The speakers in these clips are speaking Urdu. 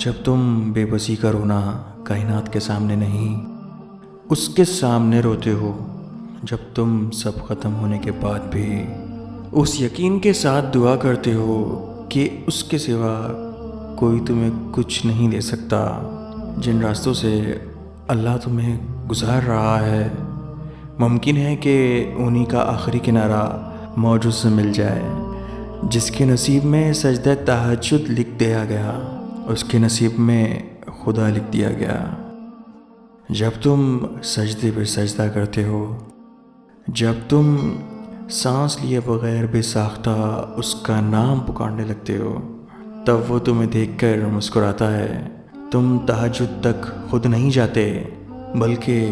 جب تم بے بسی کا رونا کائنات کے سامنے نہیں، اس کے سامنے روتے ہو، جب تم سب ختم ہونے کے بعد بھی اس یقین کے ساتھ دعا کرتے ہو کہ اس کے سوا کوئی تمہیں کچھ نہیں دے سکتا، جن راستوں سے اللہ تمہیں گزار رہا ہے ممکن ہے کہ انہی کا آخری کنارہ موج سے مل جائے۔ جس کے نصیب میں سجدہ تہجد لکھ دیا گیا، اس کے نصیب میں خدا لکھ دیا گیا۔ جب تم سجدے پہ سجدہ کرتے ہو، جب تم سانس لیے بغیر بے ساختہ اس کا نام پکارنے لگتے ہو، تب وہ تمہیں دیکھ کر مسکراتا ہے۔ تم تہجد تک خود نہیں جاتے، بلکہ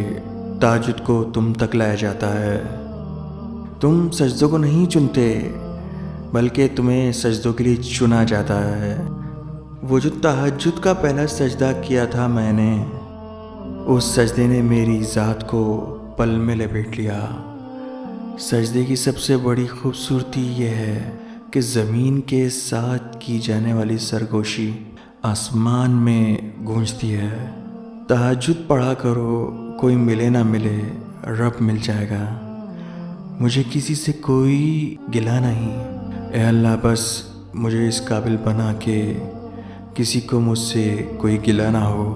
تہجد کو تم تک لایا جاتا ہے۔ تم سجدوں کو نہیں چنتے، بلکہ تمہیں سجدوں کے لیے چنا جاتا ہے۔ وہ جو تہجد کا پہلا سجدہ کیا تھا میں نے، اس سجدے نے میری ذات کو پل میں لپیٹ لیا۔ سجدے کی سب سے بڑی خوبصورتی یہ ہے کہ زمین کے ساتھ کی جانے والی سرگوشی آسمان میں گونجتی ہے۔ تہجد پڑھا کرو، کوئی ملے نہ ملے رب مل جائے گا۔ مجھے کسی سے کوئی گلہ نہیں، اے اللہ بس مجھے اس قابل بنا کہ کسی کو مجھ سے کوئی گلہ نہ ہو،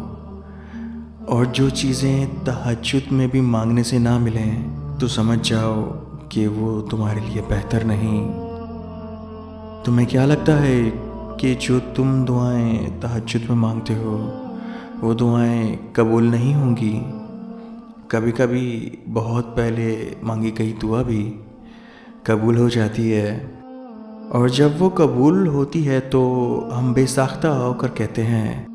اور جو چیزیں تہجد میں بھی مانگنے سے نہ ملیں تو سمجھ جاؤ کہ وہ تمہارے لیے بہتر نہیں۔ تمہیں کیا لگتا ہے کہ جو تم دعائیں تہجد میں مانگتے ہو وہ دعائیں قبول نہیں ہوں گی؟ کبھی کبھی بہت پہلے مانگی گئی دعا بھی قبول ہو جاتی ہے، اور جب وہ قبول ہوتی ہے تو ہم بے ساختہ ہو کر کہتے ہیں،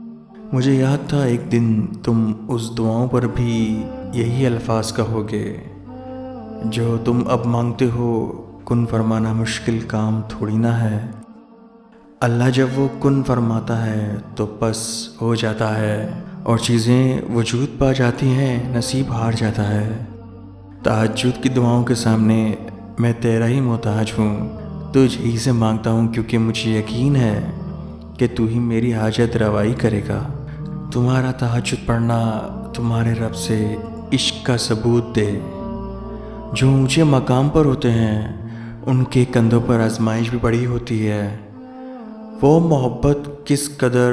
مجھے یاد تھا ایک دن تم اس دعاؤں پر بھی یہی الفاظ کہو گے۔ جو تم اب مانگتے ہو کن فرمانا مشکل کام تھوڑی نہ ہے۔ اللہ جب وہ کن فرماتا ہے تو بس ہو جاتا ہے، اور چیزیں وجود پا جاتی ہیں، نصیب ہار جاتا ہے۔ تہجد کی دعاؤں کے سامنے میں تیرا ہی محتاج ہوں، تجھ ہی سے مانگتا ہوں، کیونکہ مجھے یقین ہے کہ تو ہی میری حاجت روائی کرے گا۔ تمہارا تہجد پڑھنا تمہارے رب سے عشق کا ثبوت دے۔ جو اونچے مقام پر ہوتے ہیں ان کے کندھوں پر آزمائش بھی بڑی ہوتی ہے۔ وہ محبت کس قدر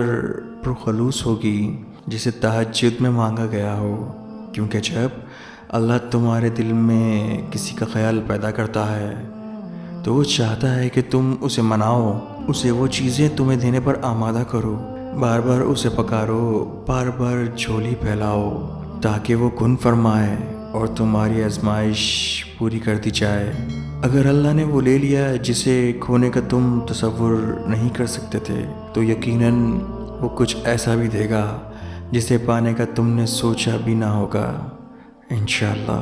پرخلوص ہوگی جسے تہجد میں مانگا گیا ہو، کیونکہ جب اللہ تمہارے دل میں کسی کا خیال پیدا کرتا ہے تو وہ چاہتا ہے کہ تم اسے مناؤ، اسے وہ چیزیں تمہیں دینے پر آمادہ کرو، بار بار اسے پکارو، بار بار جھولی پھیلاؤ، تاکہ وہ کن فرمائے اور تمہاری آزمائش پوری کر دی جائے۔ اگر اللہ نے وہ لے لیا جسے کھونے کا تم تصور نہیں کر سکتے تھے، تو یقیناً وہ کچھ ایسا بھی دے گا جسے پانے کا تم نے سوچا بھی نہ ہوگا، انشاءاللہ۔